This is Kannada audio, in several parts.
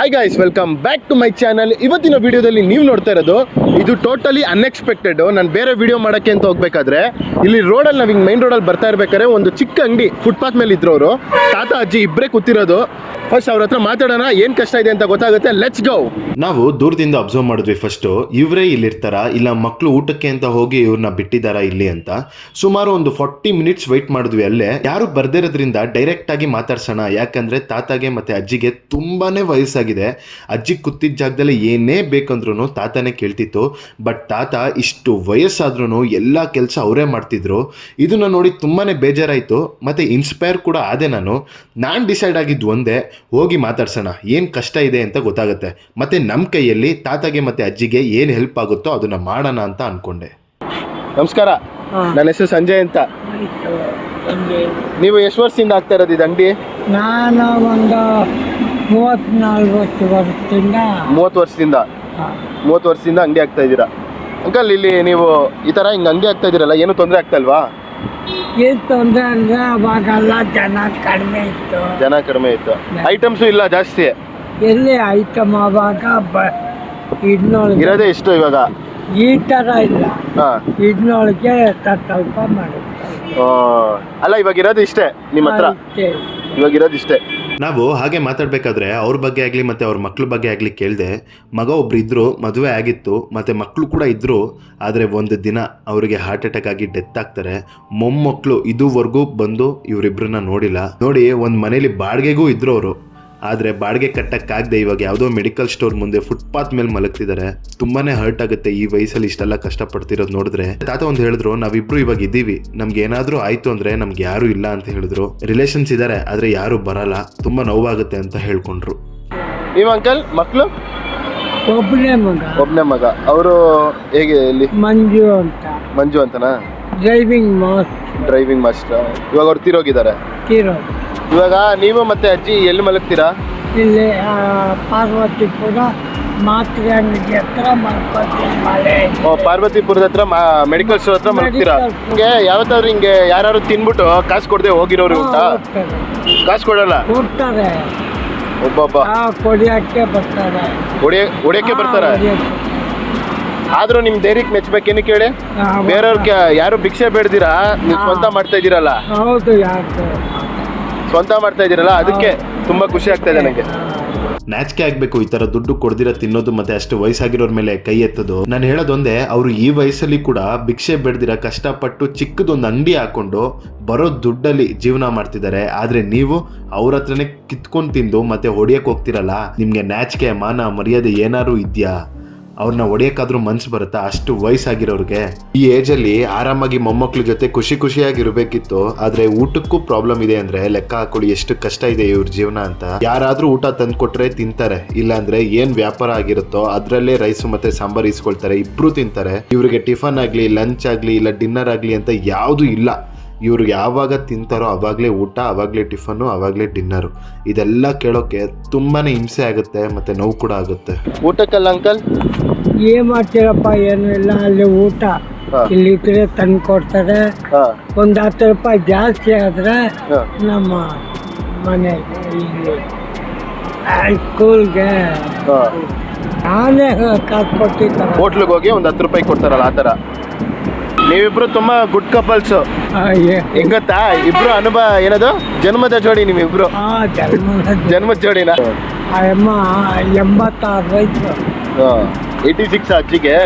Hi guys, welcome back to my channel. ಇವತ್ತಿನ ವಿಡಿಯೋದಲ್ಲಿ ನೀವು ನೋಡ್ತಾ ಇರೋದು ಇದು ಟೋಟಲಿ ಅನ್ಎಕ್ಸ್ಪೆಕ್ಟೆಡ್. ನಾನು ಬೇರೆ ವಿಡಿಯೋ ಮಾಡೋಕ್ಕೆ ಅಂತ ಹೋಗ್ಬೇಕಾದ್ರೆ ಇಲ್ಲಿ ರೋಡಲ್ಲಿ ನಾವು ಹಿಂಗೆ ಮೈನ್ ರೋಡಲ್ಲಿ ಬರ್ತಾ ಇರ್ಬೇಕಾದ್ರೆ ಒಂದು ಚಿಕ್ಕ ಅಂಗಡಿ ಫುಟ್ಪಾತ್ ಮೇಲೆ ಇದ್ರು ಅವರು ತಾತ ಅಜ್ಜಿ ಇಬ್ಬರೇ ಕೂತಿರೋದು. ಫಸ್ಟ್ ಅವ್ರ ಹತ್ರ ಮಾತಾಡೋಣ, ಏನು ಕಷ್ಟ ಇದೆ ಅಂತ ಗೊತ್ತಾಗುತ್ತೆ. Let's go. ನಾವು ದೂರದಿಂದ ಅಬ್ಸರ್ವ್ ಮಾಡಿದ್ವಿ. ಫಸ್ಟು ಇವರೇ ಇಲ್ಲಿರ್ತಾರ, ಇಲ್ಲ ಮಕ್ಕಳು ಊಟಕ್ಕೆ ಅಂತ ಹೋಗಿ ಇವ್ರನ್ನ ಬಿಟ್ಟಿದ್ದಾರ ಇಲ್ಲಿ ಅಂತ. ಸುಮಾರು ಒಂದು 40 ಮಿನಿಟ್ಸ್ ವೆಯ್ಟ್ ಮಾಡಿದ್ವಿ ಅಲ್ಲೇ. ಯಾರು ಬರ್ದಿರೋದ್ರಿಂದ ಡೈರೆಕ್ಟ್ ಆಗಿ ಮಾತಾಡ್ಸೋಣ, ಯಾಕಂದ್ರೆ ತಾತಾಗೆ ಮತ್ತೆ ಅಜ್ಜಿಗೆ ತುಂಬಾನೇ ವಯಸ್ಸಾಗಿದೆ. ಅಜ್ಜಿ ಕೂತಿದ್ದ ಜಾಗದಲ್ಲಿ ಏನೇ ಬೇಕಂದ್ರೂ ತಾತನೇ ಕೇಳ್ತಿತ್ತು. ಬಟ್ ತಾತ ಇಷ್ಟು ವಯಸ್ಸಾದ್ರೂ ಎಲ್ಲ ಕೆಲಸ ಅವರೇ ಮಾಡ್ತಿದ್ರು. ಇದನ್ನ ನೋಡಿ ತುಂಬಾನೇ ಬೇಜಾರಾಯಿತು, ಮತ್ತೆ ಇನ್ಸ್ಪೈರ್ ಕೂಡ ಆದೆ. ನಾನು ಡಿಸೈಡ್ ಆಗಿದ್ದು ಒಂದೇ, ಹೋಗಿ ಮಾತಾಡ್ಸೋಣ, ಏನು ಕಷ್ಟ ಇದೆ ಅಂತ ಗೊತ್ತಾಗುತ್ತೆ. ಮತ್ತೆ ನಮ್ಮ ಕೈಯಲ್ಲಿ ತಾತಗೆ ಮತ್ತೆ ಅಜ್ಜಿಗೆ ಏನು ಹೆಲ್ಪ್ ಆಗುತ್ತೋ ಅದನ್ನ ಮಾಡೋಣ ಅಂತ ಅನ್ಕೊಂಡೆ. ನಮಸ್ಕಾರ, ನನ್ನ ಹೆಸರು ಸಂಜಯ್ ಅಂತ. ನೀವು ಎಷ್ಟು ವರ್ಷದಿಂದ ಆಗ್ತಾ ಇರೋದು ಇದು ಅಂಗಡಿ? ನಾನು ಒಂದು 34 ವರ್ಷದಿಂದ 30 ವರ್ಷದಿಂದ ಅಂಗಡಿ ಆಗ್ತಾ ಇದ್ದೀರಾ. ಅಂಕಲ್, ಇಲ್ಲಿ ನೀವು ಈ ಥರ ಹಿಂಗೆ ಅಂಗಡಿ ಆಗ್ತಾ ಇದ್ದೀರಲ್ಲ, ಏನು ತೊಂದರೆ ಆಗ್ತಾ ಇಲ್ವಾ? ಏನು ತೊಂದರೆ ಅಂದರೆ ಅವಾಗೆಲ್ಲ ಜನ ಕಡಿಮೆ ಇತ್ತು, ಐಟಮ್ಸು ಇಲ್ಲ ಜಾಸ್ತಿ. ಎಲ್ಲಿ ಐಟಮ್ ಆವಾಗ ಇದ್ನೊಳಗೆ ಇರೋದೇ ಇಷ್ಟು ಇವಾಗ ಈ ಥರ ಇಲ್ಲ. ಹಾಂ, ಇದ್ನೊಳಗೆ ಸ್ವಲ್ಪ ಮಾಡುತ್ತೆ. ಅಲ್ಲ, ಇವಾಗ ಇರೋದು ಇಷ್ಟೇ ನಿಮ್ಮ ಹತ್ರ? ಇವಾಗ ಇರೋದು ಇಷ್ಟೇ. ನಾವು ಹಾಗೆ ಮಾತಾಡ್ಬೇಕಾದ್ರೆ ಅವ್ರ ಬಗ್ಗೆ ಆಗಲಿ ಮತ್ತು ಅವ್ರ ಮಕ್ಳ ಬಗ್ಗೆ ಆಗಲಿ ಕೇಳಿದೆ. ಮಗ ಒಬ್ರು ಇದ್ರು, ಮದುವೆ ಆಗಿತ್ತು, ಮತ್ತು ಮಕ್ಕಳು ಕೂಡ ಇದ್ದರು. ಆದರೆ ಒಂದು ದಿನ ಅವರಿಗೆ ಹಾರ್ಟ್ ಅಟ್ಯಾಕ್ ಆಗಿ ಡೆತ್ ಆಗ್ತಾರೆ. ಮೊಮ್ಮಕ್ಕಳು ಇದುವರೆಗೂ ಬಂದು ಇವರಿಬ್ಬರನ್ನ ನೋಡಿಲ್ಲ. ನೋಡಿ, ಒಂದು ಮನೇಲಿ ಬಾಡಿಗೆಗೂ ಇದ್ರು ಅವರು. ಆದರೆ ಬಾಡಿಗೆ ಕಟ್ಟಕ್ಕಾಗದೆ ಇವಾಗ ಯಾವುದೋ ಮೆಡಿಕಲ್ ಸ್ಟೋರ್ ಮುಂದೆ ಫುಟ್ಪಾತ್ ಮೇಲೆ ಮಲಗ್ತಿದ್ದಾರೆ. ತುಂಬಾನೇ ಹರ್ಟ್ ಆಗುತ್ತೆ ಈ ವಯಸ್ಸಲ್ಲಿ ಇಷ್ಟೆಲ್ಲ ಕಷ್ಟಪಡ್ತಿರೋದು ನೋಡಿದ್ರೆ. ತಾತ ಒಂದು ಹೇಳಿದ್ರು, ನಾವಿಬ್ರು ಇವಾಗ ಇದ್ದೀವಿ, ನಮ್ಗೆ ಏನಾದರೂ ಆಯ್ತು ಅಂದ್ರೆ ನಮ್ಗೆ ಯಾರು ಇಲ್ಲ ಅಂತ ಹೇಳಿದ್ರು. ರಿಲೇಷನ್ಸ್ ಇದ್ದಾರೆ, ಆದರೆ ಯಾರು ಬರಲ್ಲ, ತುಂಬಾ ನೋವಾಗುತ್ತೆ ಅಂತ ಹೇಳ್ಕೊಂಡ್ರು. ನೀವು ಅಂಕಲ್, ಮಕ್ಕಳು? ಒಬ್ಬನೇ ಮಗ. ಅವರು ಹೇಗೆ? ಇಲ್ಲಿ ಮಂಜು ಅಂತನಾ? Driving master. ಇವಾಗ ಅವ್ರು ತೀರೋಗಿದ್ದಾರೆ. ಇವಾಗ ನೀವು ಮತ್ತೆ ಅಜ್ಜಿ ಎಲ್ಲಿ ಮಲಗ್ತೀರಾ? ಇಲ್ಲಿ ಪಾರ್ವತಿಪುರ ಮಾತ್ರೆ ಅಂಗಡಿ ಹತ್ರ ಮಲ್ಕೋತೀವಿ. ಪಾರ್ವತಿಪುರದ ಹತ್ರ ಮೆಡಿಕಲ್ ಸ್ಟೋರ್ ಹತ್ರ ಮಲಗ್ತೀರಾ? ಹಿಂಗೆ ಯಾವತ್ತಾದ್ರೂ ಹಿಂಗೆ ಯಾರು ತಿನ್ಬಿಟ್ಟು ಕಾಸು ಕೊಡದೆ ಹೋಗಿರೋರು ಉಂಟಾ? ಕಾಸು ಕೊಡಲ್ಲ? ಕೊಡ್ತಾರೆ. ಒಬ್ಬೊಬ್ಬ ಕೊಡಿಯಕ್ಕೆ ಬರ್ತಾರೆ, ಹೊಡಿಯಕ್ಕೆ ಬರ್ತಾರೆ. ಆದ್ರೂ ನಿಮ್ ಧೈರ್ಯಕ್ಕೆ ಮೆಚ್ಚಬೇಕೇನು ಕೇಳಿ. ಬೇರೆಯವ್ರಿಗೆ ಯಾರು ಭಿಕ್ಷೆ ಬೇಡ್ದಿರಾ, ನೀವು ಸ್ವಂತ ಮಾಡ್ತಾ ಇದ್ದೀರಲ್ಲ. ಹೌದು, ಯಾರು ಸ್ವಂತ ಮಾಡ್ತಾ ಇದ್ದೀರಲ್ಲ, ಅದಕ್ಕೆ ತುಂಬಾ ಖುಷಿ ಆಗ್ತಾ ಇದೆ ನನಗೆ. ನಾಚಿಕೆ ಆಗ್ಬೇಕು ಈ ತರ ದುಡ್ಡು ಕೊಡ್ದಿರ ತಿನ್ನೋದು, ಮತ್ತೆ ಅಷ್ಟು ವಯಸ್ಸಾಗಿರೋರ್ ಮೇಲೆ ಕೈ ಎತ್ತೋದು. ನಾನು ಹೇಳೋದೊಂದೇ, ಅವರು ಈ ವಯಸ್ಸಲ್ಲಿ ಕೂಡ ಭಿಕ್ಷೆ ಬೇಡ್ದಿರ ಕಷ್ಟಪಟ್ಟು ಚಿಕ್ಕದೊಂದು ಅಂಗಡಿ ಹಾಕೊಂಡು ಬರೋ ದುಡ್ಡಲ್ಲಿ ಜೀವನ ಮಾಡ್ತಿದ್ದಾರೆ. ಆದ್ರೆ ನೀವು ಅವ್ರ ಹತ್ರನೇ ಕಿತ್ಕೊಂಡು ತಿಂದು ಮತ್ತೆ ಹೊಡಿಯಕ್ ಹೋಗ್ತಿರಲ್ಲ. ನಿಮ್ಗೆ ನಾಚಿಕೆ, ಮಾನ, ಮರ್ಯಾದೆ ಏನಾರು ಇದ್ಯಾ? ಅವ್ರನ್ನ ಹೊಡೆಯೋಕ್ಕಾದ್ರೂ ಮನ್ಸು ಬರುತ್ತಾ? ಅಷ್ಟು ವಯಸ್ಸಾಗಿರೋರಿಗೆ ಈ ಏಜಲ್ಲಿ ಆರಾಮಾಗಿ ಮೊಮ್ಮಕ್ಳ ಜೊತೆ ಖುಷಿಯಾಗಿರ್ಬೇಕಿತ್ತು. ಆದ್ರೆ ಊಟಕ್ಕೂ ಪ್ರಾಬ್ಲಮ್ ಇದೆ ಅಂದ್ರೆ ಲೆಕ್ಕ ಹಾಕೊಳ್ಳಿ ಎಷ್ಟು ಕಷ್ಟ ಇದೆ ಇವ್ರ ಜೀವನ ಅಂತ. ಯಾರಾದ್ರೂ ಊಟ ತಂದು ಕೊಟ್ರೆ ತಿಂತಾರೆ, ಇಲ್ಲಾಂದ್ರೆ ಏನ್ ವ್ಯಾಪಾರ ಆಗಿರುತ್ತೋ ಅದ್ರಲ್ಲೇ ರೈಸ್ ಮತ್ತೆ ಸಾಂಬಾರ್ ಇಸ್ಕೊಳ್ತಾರೆ, ಇಬ್ರು ತಿಂತಾರೆ. ಇವ್ರಿಗೆ ಟಿಫನ್ ಆಗ್ಲಿ, ಲಂಚ್ ಆಗ್ಲಿ, ಇಲ್ಲ ಡಿನ್ನರ್ ಆಗ್ಲಿ ಅಂತ ಯಾವುದು ಇಲ್ಲ. ಇವ್ರಿಗೆ ಯಾವಾಗ ತಿಂತಾರೋ ಅವಾಗಲೇ ಊಟ, ಅವಾಗಲೇ ಟಿಫನ್ನು, ಅವಾಗಲೇ ಡಿನ್ನರು. ಇದೆಲ್ಲ ಕೇಳೋಕೆ ತುಂಬಾನೇ ಹಿಂಸೆ ಆಗುತ್ತೆ, ಮತ್ತೆ ನೋವು ಕೂಡ ಆಗುತ್ತೆ. ಊಟಕ್ಕಲ್ಲ ಅಂಕಲ್, ಏನ್ ಮಾಡ್ತೀರಪ್ಪ? ಏನು ಇಲ್ಲ, ಅಲ್ಲಿ ಊಟ ಇಲ್ಲಿ ಇದ್ರೆ ತಂದು ಕೊಡ್ತಾರೆ. ಒಂದು 10 ರೂಪಾಯಿ ಜಾಸ್ತಿ ಆದ್ರೆ ನಮ್ಮ ಮನೆಗೆ, ಇಲ್ಲಿ ಸ್ಕೂಲ್ಗೆ ನಾನೇ ಕಾಸು ಕೊಟ್ಟಿದ್ದೆ. ಹೋಟ್ಲಿಗೆ ಹೋಗಿ ಒಂದು 10 ರೂಪಾಯಿ ಕೊಡ್ತಾರಲ್ಲ, ಆ ಥರ. ನೀವಿಬ್ರು ತುಂಬಾ ಗುಡ್ ಕಪಲ್ಸ್. ಹೆಂಗತ್ತಾ? ಇಬ್ರು ಅನುಭವ ಏನದು ಜನ್ಮದ ಜೋಡಿ ನೀವಿಬ್ರು. ಜನ್ಮದ ಜೋಡಿನ? 86 ವಯಸ್ಸು. 86 ಅಜ್ಜಿಗೆ?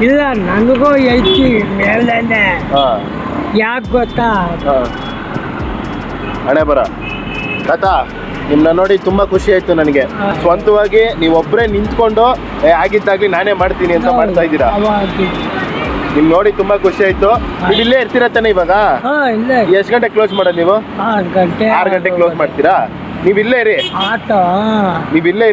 ಇಲ್ಲ, ನನಗೂ 80 ಮೇಲೇನೆ. ಯಾಕೆ ಗೊತ್ತಾ? ಹಣೆ ಬರ. ತಾತ, ನಿಮ್ಮನ್ನ ನೋಡಿ ತುಂಬಾ ಖುಷಿ ಆಯ್ತು ನನಗೆ. ಸ್ವಂತವಾಗಿ ನೀವೊಬ್ಬರೇ ನಿಂತ್ಕೊಂಡು ಆಗಿದ್ದಾಗ್ಲಿ ನಾನೇ ಮಾಡ್ತೀನಿ ಅಂತ ಮಾಡ್ತಾ ಇದ್ದೀರಾ. ನಿಮ್ ನೋಡಿ ತುಂಬಾ ಖುಷಿ ಆಯ್ತು. ನೀವು ಇಲ್ಲೇ ಇರ್ತೀರಾ ತಾನೆ ಇವಾಗ? ಎಷ್ಟು ಗಂಟೆ ಕ್ಲೋಸ್ ಮಾಡೋದು ನೀವು? 6 ಗಂಟೆ ಕ್ಲೋಸ್ ಮಾಡ್ತೀರಾ? ನೀವು ಇಲ್ಲೇ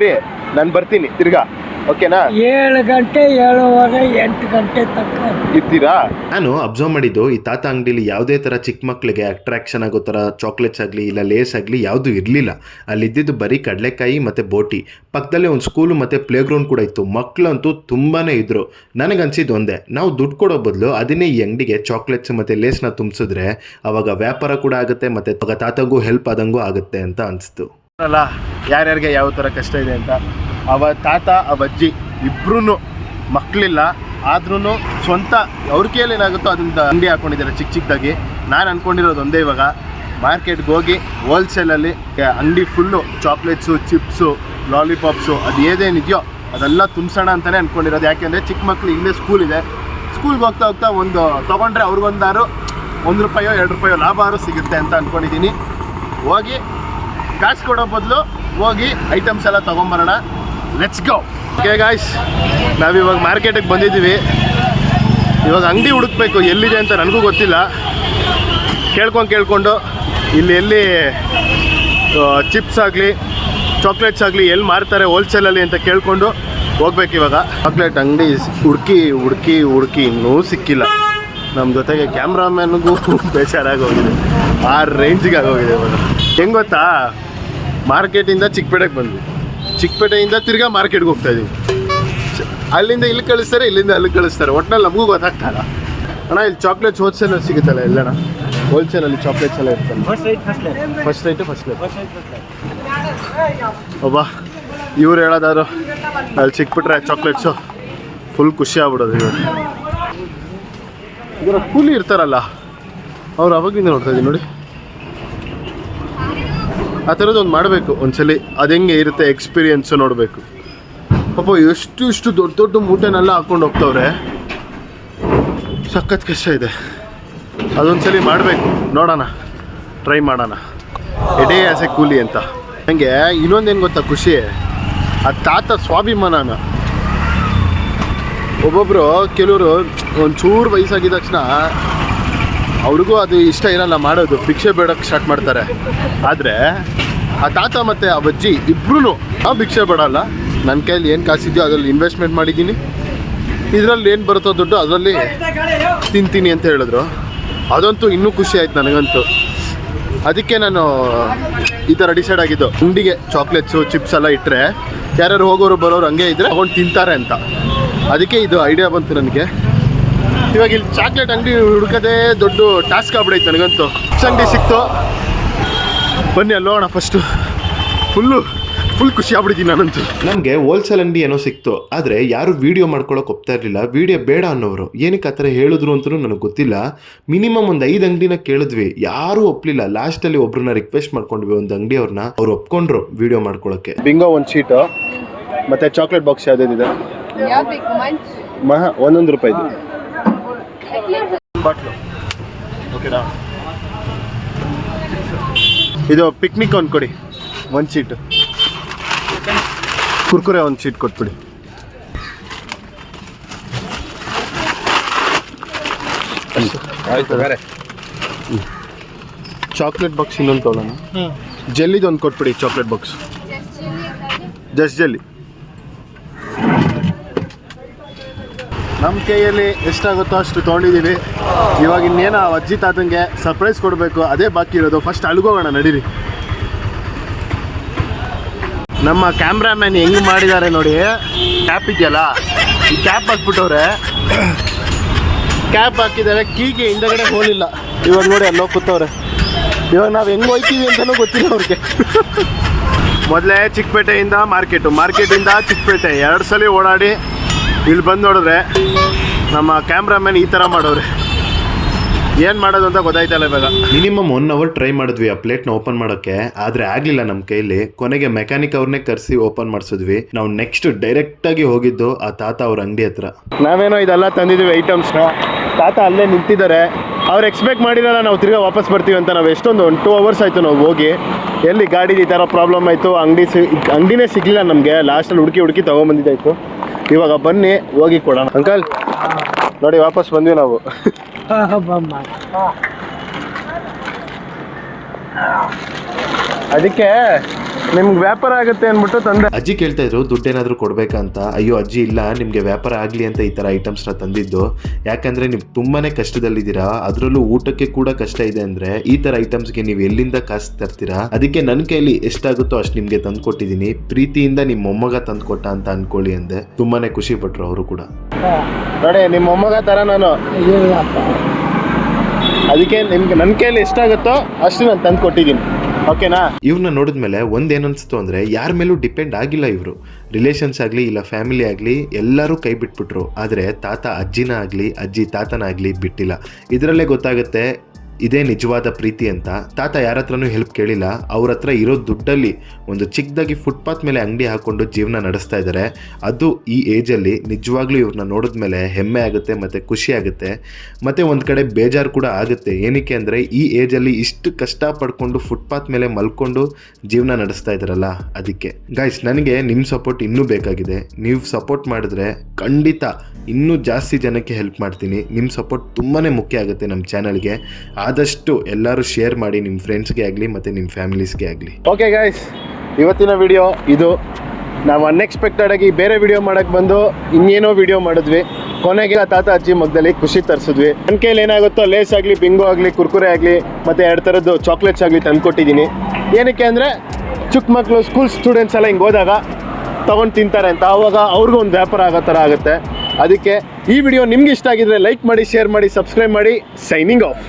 ಇರಿ, ನಾನು ಬರ್ತೀನಿ ತಿರ್ಗಾ. ಓಕೆನಾ? 7 ಗಂಟೆ 7:15 8 ಗಂಟೆ ತನಕ ಇರ್ತೀರಾ? ನಾನು ಅಬ್ಸರ್ವ್ ಮಾಡಿದ್ದು, ಈ ತಾತ ಅಂಗಡಿಲಿ ಯಾವುದೇ ತರ ಚಿಕ್ಕ ಮಕ್ಳಿಗೆ ಅಟ್ರಾಕ್ಷನ್ ಆಗೋ ತರ ಚಾಕ್ಲೇಟ್ಸ್ ಆಗಲಿ ಇಲ್ಲ ಲೇಸ್ ಆಗಲಿ ಯಾವುದು ಇರಲಿಲ್ಲ. ಅಲ್ಲಿದ್ದು ಬರೀ ಕಡಲೆಕಾಯಿ ಮತ್ತೆ ಬೋಟಿ. ಪಕ್ಕದಲ್ಲೇ ಒಂದು ಸ್ಕೂಲು ಮತ್ತೆ ಪ್ಲೇ ಗ್ರೌಂಡ್ ಕೂಡ ಇತ್ತು. ಮಕ್ಕಳಂತೂ ತುಂಬಾನೇ ಇದ್ರು. ನನಗನ್ಸಿದ್ದು ಒಂದೇ, ನಾವು ದುಡ್ಡು ಕೊಡೋ ಬದಲು ಅದನ್ನೇ ಈ ಅಂಗಡಿಗೆ ಚಾಕ್ಲೇಟ್ಸ್ ಮತ್ತೆ ಲೇಸ್ನ ತುಂಬಿಸಿದ್ರೆ ಅವಾಗ ವ್ಯಾಪಾರ ಕೂಡ ಆಗುತ್ತೆ, ಮತ್ತೆ ತಾತಂಗೂ ಹೆಲ್ಪ್ ಆದಂಗೂ ಆಗುತ್ತೆ ಅಂತ ಅನಿಸ್ತು. ಅಲ್ಲ ಯಾರ್ಯಾರಿಗೆ ಯಾವ ಥರ ಕಷ್ಟ ಇದೆ ಅಂತ. ಅವ ತಾತ ಅಜ್ಜಿ ಇಬ್ರು ಮಕ್ಕಳಿಲ್ಲ, ಆದ್ರೂ ಸ್ವಂತ ಅವ್ರ ಕೈಯಲ್ಲಿ ಏನಾಗುತ್ತೋ ಅದರಿಂದ ಅಂಗಡಿ ಹಾಕೊಂಡಿದ್ದಾರೆ ಚಿಕ್ಕ ಚಿಕ್ಕದಾಗಿ. ನಾನು ಅಂದ್ಕೊಂಡಿರೋದು ಒಂದೇ, ಇವಾಗ ಮಾರ್ಕೆಟ್ಗೆ ಹೋಗಿ ಹೋಲ್ಸೇಲಲ್ಲಿ ಅಂಗಡಿ ಫುಲ್ಲು ಚಾಕ್ಲೇಟ್ಸು, ಚಿಪ್ಸು, ಲಾಲಿಪಾಪ್ಸು ಅದು ಏನೇನಿದೆಯೋ ಅದೆಲ್ಲ ತುಂಬಿಸೋಣ ಅಂತಲೇ ಅಂದ್ಕೊಂಡಿರೋದು. ಯಾಕೆಂದರೆ ಚಿಕ್ಕ ಮಕ್ಕಳು ಇಲ್ಲೇ ಸ್ಕೂಲ್ ಇದೆ, ಸ್ಕೂಲ್ಗೆ ಹೋಗ್ತಾ ಹೋಗ್ತಾ ಒಂದು ತೊಗೊಂಡ್ರೆ ಅವ್ರಿಗೊಂದಾರು ₹1 ₹2 ಲಾಭ ಆದ್ರೂ ಸಿಗುತ್ತೆ ಅಂತ ಅಂದ್ಕೊಂಡಿದ್ದೀನಿ. ಹೋಗಿ ಕಾಸು ಕೊಡೋ ಬದಲು ಹೋಗಿ ಐಟಮ್ಸ್ ಎಲ್ಲ ತೊಗೊಂಬರೋಣ. Let's go. ಓಕೆ ಗಾಯ್ಸ್, ನಾವಿವಾಗ ಮಾರ್ಕೆಟಿಗೆ ಬಂದಿದ್ದೀವಿ. ಇವಾಗ ಅಂಗಡಿ ಹುಡುಕ್ಬೇಕು, ಎಲ್ಲಿದೆ ಅಂತ ನನಗೂ ಗೊತ್ತಿಲ್ಲ. ಕೇಳ್ಕೊಂಡು ಇಲ್ಲಿ ಎಲ್ಲಿ ಚಿಪ್ಸ್ ಆಗಲಿ ಚಾಕ್ಲೇಟ್ಸ್ ಆಗಲಿ ಎಲ್ಲಿ ಮಾರ್ತಾರೆ ಹೋಲ್ಸೇಲಲ್ಲಿ ಅಂತ ಕೇಳಿಕೊಂಡು ಹೋಗ್ಬೇಕು. ಇವಾಗ ಚಾಕ್ಲೇಟ್ ಅಂಗಡಿ ಹುಡುಕಿ ಇನ್ನೂ ಸಿಕ್ಕಿಲ್ಲ. ನಮ್ಮ ಜೊತೆಗೆ ಕ್ಯಾಮ್ರಾಮ್ಯಾನ್ಗೂ ಬೇಜಾರಾಗಿ ಹೋಗಿದೆ, ಆ ರೇಂಜಿಗೆ ಆಗೋಗಿದೆ. ಇವಾಗ ಹೆಂಗೆ ಗೊತ್ತಾ, ಮಾರ್ಕೆಟಿಂದ ಚಿಕ್ಕಪೇಟೆಗೆ ಬಂದ್ವಿ, ಚಿಕ್ಕಪೇಟೆಯಿಂದ ತಿರ್ಗಾ ಮಾರ್ಕೆಟ್ಗೆ ಹೋಗ್ತಾ ಇದ್ದೀವಿ. ಅಲ್ಲಿಂದ ಇಲ್ಲಿ ಕಳಿಸ್ತಾರೆ, ಇಲ್ಲಿಂದ ಅಲ್ಲಿಗೆ ಕಳಿಸ್ತಾರೆ. ಒಟ್ಟಿನಲ್ಲಿ ನಮಗೂ ಗೊತ್ತಾಗ್ತಾಯಿಲ್ಲ. ಅಣ್ಣ ಇಲ್ಲಿ ಚಾಕ್ಲೇಟ್ಸ್ ಹೋಲ್ಸೇಲಲ್ಲಿ ಸಿಗುತ್ತಲ್ಲ ಎಲ್ಲಣ್ಣ? ಹೋಲ್ಸೇಲಲ್ಲಿ ಚಾಕ್ಲೇಟ್ಸ್ ಎಲ್ಲ ಇರ್ತಲ್ಲ. ಫಸ್ಟ್ ರೈಟ್ ಒಬ್ಬ ಇವ್ರು ಹೇಳೋದಾದ್ರು ಅಲ್ಲಿ ಸಿಕ್ಬಿಟ್ರೆ ಚಾಕ್ಲೇಟ್ಸು ಫುಲ್ ಖುಷಿ ಆಗ್ಬಿಡೋದು. ಇವರ ಕೂಲಿ ಇರ್ತಾರಲ್ಲ ಅವ್ರು ಅವಾಗಿಂದ ನೋಡ್ತಾ ಇದ್ದೀನಿ ನೋಡಿ. ಆ ಥರದ್ದು ಒಂದು ಮಾಡಬೇಕು ಒಂದ್ಸಲಿ, ಅದು ಹೆಂಗೆ ಇರುತ್ತೆ ಎಕ್ಸ್ಪೀರಿಯೆನ್ಸು ನೋಡಬೇಕು. ಪಾಪ ಎಷ್ಟು ದೊಡ್ಡ ಮೂಟೆನೆಲ್ಲ ಹಾಕ್ಕೊಂಡು ಹೋಗ್ತವ್ರೆ, ಸಖತ್ ಕಷ್ಟ ಇದೆ. ಅದೊಂದ್ಸಲಿ ಮಾಡಬೇಕು, ನೋಡೋಣ, ಟ್ರೈ ಮಾಡೋಣ. ಎಡೇ ಆಸೆ ಕೂಲಿ ಅಂತ. ನನಗೆ ಇನ್ನೊಂದೇನು ಗೊತ್ತಾ ಖುಷಿ, ಆ ತಾತ ಸ್ವಾಭಿಮಾನ. ಒಬ್ಬೊಬ್ಬರು ಕೆಲವರು ಒಂಚೂರು ವಯಸ್ಸಾಗಿದ ತಕ್ಷಣ ಅವ್ರಿಗೂ ಅದು ಇಷ್ಟ ಇರಲ್ಲ ಮಾಡೋದು, ಭಿಕ್ಷೆ ಬೇಡಕ್ಕೆ ಸ್ಟಾರ್ಟ್ ಮಾಡ್ತಾರೆ. ಆದರೆ ಆ ತಾತ ಮತ್ತು ಆ ಅಜ್ಜಿ ಇಬ್ಬರೂ ಭಿಕ್ಷೆ ಬೇಡಲ್ಲ. ನನ್ನ ಕೈಯಲ್ಲಿ ಏನು ಕಾಸಿದೆಯೋ ಅದರಲ್ಲಿ ಇನ್ವೆಸ್ಟ್ಮೆಂಟ್ ಮಾಡಿದ್ದೀನಿ, ಇದರಲ್ಲಿ ಏನು ಬರುತ್ತೋ ದುಡ್ಡು ಅದರಲ್ಲಿ ತಿಂತೀನಿ ಅಂತ ಹೇಳಿದ್ರು. ಅದಂತೂ ಇನ್ನೂ ಖುಷಿ ಆಯ್ತು ನನಗಂತೂ. ಅದಕ್ಕೆ ನಾನು ಈ ಥರ ಡಿಸೈಡ್ ಆಗಿದ್ದು, ಅಂಗಡಿಗೆ ಚಾಕ್ಲೇಟ್ಸು ಚಿಪ್ಸ್ ಎಲ್ಲ ಇಟ್ಟರೆ ಯಾರ್ಯಾರು ಹೋಗೋರು ಬರೋರು ಹಂಗೆ ಇದ್ದರೆ ತಗೊಂಡು ತಿಂತಾರೆ ಅಂತ. ಅದಕ್ಕೆ ಇದು ಐಡಿಯಾ ಬಂತು ನನಗೆ. ಇವಾಗ ಇಲ್ಲಿ ಚಾಕ್ಲೇಟ್ ಅಂಗಡಿ ಹುಡುಕೋದೇ ದೊಡ್ಡ ಟಾಸ್ಕ್ ಆಗ್ಬಿಡೈತೆ ನನಗಂತೂ. ಚಿಪ್ಸ್ ಅಂಗಡಿ ಸಿಕ್ತು, ಬನ್ನಿ ಅಲ್ಲಿ ಹೋಗೋಣ. ಫಸ್ಟು ಫುಲ್ ಖುಷಿ ಆಗ್ಬಿಟ್ಟಿದ್ದೀನಿ ನಾನಂತೂ. ನಮಗೆ ಹೋಲ್ಸೇಲ್ ಅಂಗಡಿ ಏನೋ ಸಿಕ್ತು, ಆದರೆ ಯಾರು ವಿಡಿಯೋ ಮಾಡ್ಕೊಳಕ್ಕೆ ಒಪ್ತಾ ಇರಲಿಲ್ಲ. ವಿಡಿಯೋ ಬೇಡ ಅನ್ನೋರು ಏನಕ್ಕೆ ಆ ಥರ ಹೇಳಿದ್ರು ಅಂತಲೂ ನನಗೆ ಗೊತ್ತಿಲ್ಲ. ಮಿನಿಮಮ್ ಒಂದು 5 ಅಂಗಡಿನ ಕೇಳಿದ್ವಿ, ಯಾರೂ ಒಪ್ಪಲಿಲ್ಲ. ಲಾಸ್ಟಲ್ಲಿ ಒಬ್ರನ್ನ ರಿಕ್ವೆಸ್ಟ್ ಮಾಡ್ಕೊಂಡ್ವಿ, ಒಂದು ಅಂಗಡಿಯವ್ರನ್ನ, ಅವ್ರು ಒಪ್ಕೊಂಡ್ರು ವಿಡಿಯೋ ಮಾಡ್ಕೊಳಕ್ಕೆ. ಬಿಂಗೋ ಒಂದು ಶೀಟು ಮತ್ತು ಚಾಕ್ಲೇಟ್ ಬಾಕ್ಸ್ ಯಾವುದಿದೆ ₹1 ಬಾಟ್ಲು. ಓಕೆನಾ? ಇದು ಪಿಕ್ನಿಕ್ ಒಂದು ಕೊಡಿ, 1 ಶೀಟು. ಕುರ್ಕುರೆ 1 ಶೀಟ್ ಕೊಟ್ಬಿಡಿ. ಚಾಕ್ಲೇಟ್ ಬಾಕ್ಸ್ ಇನ್ನೊಂದು ತೊಗೊಳ್ಳೋಣ. ಜೆಲ್ಲಿದು ಒಂದು ಕೊಟ್ಬಿಡಿ, ಚಾಕ್ಲೇಟ್ ಬಾಕ್ಸ್. Just jelly. ನಮ್ಮ ಕೈಯಲ್ಲಿ ಎಷ್ಟಾಗುತ್ತೋ ಅಷ್ಟು ತೊಗೊಂಡಿದ್ದೀವಿ. ಇವಾಗ ಇನ್ನೇನು ಅಜ್ಜಿ ತಾತಂಗೆ ಸರ್ಪ್ರೈಸ್ ಕೊಡಬೇಕು, ಅದೇ ಬಾಕಿ ಇರೋದು. ಫಸ್ಟ್ ಅಲ್ಗೋಗೋಣ ನಡೀರಿ. ನಮ್ಮ ಕ್ಯಾಮ್ರಾಮ್ಯಾನ್ ಹೆಂಗೆ ಮಾಡಿದ್ದಾರೆ ನೋಡಿ, ಕ್ಯಾಪ್ ಇದೆಯಲ್ಲ, ಈ ಕ್ಯಾಪ್ ಹಾಕ್ಬಿಟ್ಟವ್ರೆ. ಕ್ಯಾಪ್ ಹಾಕಿದ್ದಾರೆ, ಕೀಗೆ ಹಿಂದಗಡೆ ಹೋಲಿಲ್ಲ. ಇವಾಗ ನೋಡಿ ಅಲ್ಲೋ ಕೂತವ್ರೆ. ಇವಾಗ ನಾವು ಹೆಂಗೆ ಹೋಯ್ತೀವಿ ಅಂತಲೂ ಗೊತ್ತಿಲ್ಲ ಅವ್ರಿಗೆ. ಮೊದಲೇ ಚಿಕ್ಕಪೇಟೆಯಿಂದ ಮಾರ್ಕೆಟಿಂದ ಚಿಕ್ಕಪೇಟೆ 2 ಸಲ ಓಡಾಡಿ ಇಲ್ಲಿ ಬಂದು ನೋಡಿದ್ರೆ ನಮ್ಮ ಕ್ಯಾಮ್ರಾಮ್ಯಾನ್ ಈ ಥರ ಮಾಡೋರೆ. ಏನು ಮಾಡೋದು ಅಂತ ಗೊತ್ತಾಯ್ತಲ್ಲ. ಇವಾಗ ಮಿನಿಮಮ್ 1 ಅವರ್ ಟ್ರೈ ಮಾಡಿದ್ವಿ ಆ ಪ್ಲೇಟ್ನ ಓಪನ್ ಮಾಡೋಕ್ಕೆ, ಆದರೆ ಆಗಲಿಲ್ಲ ನಮ್ಮ ಕೈಲಿ. ಕೊನೆಗೆ ಮೆಕ್ಯಾನಿಕ್ ಅವ್ರನ್ನೇ ಕರೆಸಿ ಓಪನ್ ಮಾಡಿಸಿದ್ವಿ. ನಾವು ನೆಕ್ಸ್ಟ್ ಡೈರೆಕ್ಟಾಗಿ ಹೋಗಿದ್ದು ಆ ತಾತ ಅವ್ರ ಅಂಗಡಿ ಹತ್ರ. ನಾವೇನೋ ಇದೆಲ್ಲ ತಂದಿದ್ದೀವಿ ಐಟಮ್ಸ್ನ. ತಾತ ಅಲ್ಲೇ ನಿಂತಿದ್ದಾರೆ. ಅವ್ರು ಎಕ್ಸ್ಪೆಕ್ಟ್ ಮಾಡಿರಲ್ಲ ನಾವು ತಿರ್ಗಾ ವಾಪಸ್ ಬರ್ತೀವಿ ಅಂತ. ನಾವು ಎಷ್ಟೊಂದು 1 2 ಅವರ್ಸ್ ಆಯಿತು ನಾವು ಹೋಗಿ. ಎಲ್ಲಿ ಗಾಡಿದು ಈ ಥರ ಪ್ರಾಬ್ಲಮ್ ಆಯಿತು, ಅಂಗಡಿನೇ ಸಿಗಲಿಲ್ಲ ನಮಗೆ. ಲಾಸ್ಟಲ್ಲಿ ಹುಡುಕಿ ತೊಗೊಂಬಂದಿದ್ದಾಯಿತು. ಇವಾಗ ಬನ್ನಿ ಹೋಗಿ ಕೊಡೋಣ. ಅಂಕಲ್ ನೋಡಿ, ವಾಪಸ್ ಬಂದ್ವಿ ನಾವು. ಅದಕ್ಕೆ ನಿಮ್ಗೆ ವ್ಯಾಪಾರ ಆಗುತ್ತೆ ಅಂದ್ಬಿಟ್ಟು ತಂದೆ. ಅಜ್ಜಿ ಕೇಳ್ತಾ ಇದ್ರು ದುಡ್ಡೇನಾದರೂ ಕೊಡ್ಬೇಕಾ ಅಂತ. ಅಯ್ಯೋ ಅಜ್ಜಿ ಇಲ್ಲ, ನಿಮಗೆ ವ್ಯಾಪಾರ ಆಗಲಿ ಅಂತ ಈ ಥರ ಐಟಮ್ಸ್ನ ತಂದಿದ್ದು. ಯಾಕಂದರೆ ನೀವು ತುಂಬಾ ಕಷ್ಟದಲ್ಲಿದ್ದೀರಾ, ಅದರಲ್ಲೂ ಊಟಕ್ಕೆ ಕೂಡ ಕಷ್ಟ ಇದೆ ಅಂದರೆ ಈ ಥರ ಐಟಮ್ಸ್ಗೆ ನೀವು ಎಲ್ಲಿಂದ ಕಾಸು ತರ್ತೀರಾ? ಅದಕ್ಕೆ ನನ್ನ ಕೈಲಿ ಎಷ್ಟಾಗುತ್ತೋ ಅಷ್ಟು ನಿಮಗೆ ತಂದು ಕೊಟ್ಟಿದ್ದೀನಿ. ಪ್ರೀತಿಯಿಂದ ನಿಮ್ಮ ಮೊಮ್ಮಗ ತಂದು ಕೊಟ್ಟ ಅಂತ ಅಂದ್ಕೊಳ್ಳಿ ಅಂದೆ. ತುಂಬಾ ಖುಷಿ ಪಟ್ಟರು ಅವರು ಕೂಡ. ನೋಡಿ ನಿಮ್ಮ ಮೊಮ್ಮಗ ಥರ ನಾನು. ಅದಕ್ಕೆ ನಿಮ್ಗೆ ನನ್ನ ಕೈಲಿ ಎಷ್ಟಾಗುತ್ತೋ ಅಷ್ಟು ನಾನು ತಂದು ಕೊಟ್ಟಿದ್ದೀನಿ. ಓಕೆನಾ? ಇವ್ರನ್ನ ನೋಡಿದ್ಮೇಲೆ ಒಂದೇನನ್ಸ್ತು ಅಂದರೆ ಯಾರ ಮೇಲೂ ಡಿಪೆಂಡ್ ಆಗಿಲ್ಲ ಇವರು. ರಿಲೇಷನ್ಸ್ ಆಗಲಿ ಇಲ್ಲ ಫ್ಯಾಮಿಲಿ ಆಗಲಿ ಎಲ್ಲರೂ ಕೈ ಬಿಟ್ಬಿಟ್ರು. ಆದರೆ ತಾತ ಅಜ್ಜಿನ ಆಗಲಿ ಅಜ್ಜಿ ತಾತನಾಗಲಿ ಬಿಟ್ಟಿಲ್ಲ. ಇದರಲ್ಲೇ ಗೊತ್ತಾಗುತ್ತೆ ಇದೇ ನಿಜವಾದ ಪ್ರೀತಿ ಅಂತ. ತಾತ ಯಾರ ಹತ್ರನೂ ಹೆಲ್ಪ್ ಕೇಳಿಲ್ಲ. ಅವ್ರ ಹತ್ರ ಇರೋ ದುಡ್ಡಲ್ಲಿ ಒಂದು ಚಿಕ್ಕದಾಗಿ ಫುಟ್ಪಾತ್ ಮೇಲೆ ಅಂಗಡಿ ಹಾಕ್ಕೊಂಡು ಜೀವನ ನಡೆಸ್ತಾ ಇದ್ದಾರೆ. ಅದು ಈ ಏಜಲ್ಲಿ ನಿಜವಾಗ್ಲೂ ಇವ್ರನ್ನ ನೋಡಿದ್ಮೇಲೆ ಹೆಮ್ಮೆ ಆಗುತ್ತೆ ಮತ್ತು ಖುಷಿ ಆಗುತ್ತೆ. ಮತ್ತು ಒಂದು ಕಡೆ ಬೇಜಾರು ಕೂಡ ಆಗುತ್ತೆ. ಏನಕ್ಕೆ ಅಂದರೆ ಈ ಏಜಲ್ಲಿ ಇಷ್ಟು ಕಷ್ಟ ಪಡ್ಕೊಂಡು ಫುಟ್ಪಾತ್ ಮೇಲೆ ಮಲ್ಕೊಂಡು ಜೀವನ ನಡೆಸ್ತಾ ಇದ್ದಾರಲ್ಲ, ಅದಕ್ಕೆ. ಗೈಸ್, ನನಗೆ ನಿಮ್ಮ ಸಪೋರ್ಟ್ ಇನ್ನೂ ಬೇಕಾಗಿದೆ. ನೀವು ಸಪೋರ್ಟ್ ಮಾಡಿದ್ರೆ ಖಂಡಿತ ಇನ್ನೂ ಜಾಸ್ತಿ ಜನಕ್ಕೆ ಹೆಲ್ಪ್ ಮಾಡ್ತೀನಿ. ನಿಮ್ಮ ಸಪೋರ್ಟ್ ತುಂಬಾ ಮುಖ್ಯ ಆಗುತ್ತೆ ನಮ್ಮ ಚಾನಲ್ಗೆ. ಆದಷ್ಟು ಎಲ್ಲರೂ ಶೇರ್ ಮಾಡಿ ನಿಮ್ಮ ಫ್ರೆಂಡ್ಸ್ಗೆ ಆಗಲಿ ಮತ್ತು ನಿಮ್ಮ ಫ್ಯಾಮಿಲೀಸ್ಗೆ ಆಗಲಿ. ಓಕೆ ಗೈಸ್, ಇವತ್ತಿನ ವಿಡಿಯೋ ಇದು. ನಾವು ಅನ್ಎಕ್ಸ್ಪೆಕ್ಟೆಡ್ ಆಗಿ ಬೇರೆ ವಿಡಿಯೋ ಮಾಡೋಕ್ಕೆ ಬಂದು ಇನ್ನೇನೋ ವಿಡಿಯೋ ಮಾಡಿದ್ವಿ. ಕೊನೆಗೆ ತಾತ ಅಜ್ಜಿ ಮಗದಲ್ಲಿ ಖುಷಿ ತರಿಸಿದ್ವಿ. ನನ್ನ ಕೈಲಿ ಏನಾಗುತ್ತೋ ಲೇಸ್ ಆಗಲಿ, ಬಿಂಗೋ ಆಗಲಿ, ಕುರ್ಕುರೆ ಆಗಲಿ ಮತ್ತು 2 ಥರದ್ದು ಚಾಕ್ಲೇಟ್ಸ್ ಆಗಲಿ ತಂದುಕೊಟ್ಟಿದ್ದೀನಿ. ಏನಕ್ಕೆ ಅಂದರೆ ಚಿಕ್ಕ ಮಕ್ಕಳು, ಸ್ಕೂಲ್ ಸ್ಟೂಡೆಂಟ್ಸ್ ಎಲ್ಲ ಹಿಂಗೆ ಹೋದಾಗ ತೊಗೊಂಡು ತಿಂತಾರೆ ಅಂತ, ಆವಾಗ ಅವ್ರಿಗೂ ಒಂದು ವ್ಯಾಪಾರ ಆಗೋ ಥರ ಆಗುತ್ತೆ. ಅದಕ್ಕೆ ಈ ವಿಡಿಯೋ ನಿಮ್ಗೆ ಇಷ್ಟ ಆಗಿದ್ರೆ ಲೈಕ್ ಮಾಡಿ, ಶೇರ್ ಮಾಡಿ, ಸಬ್ಸ್ಕ್ರೈಬ್ ಮಾಡಿ. Signing off.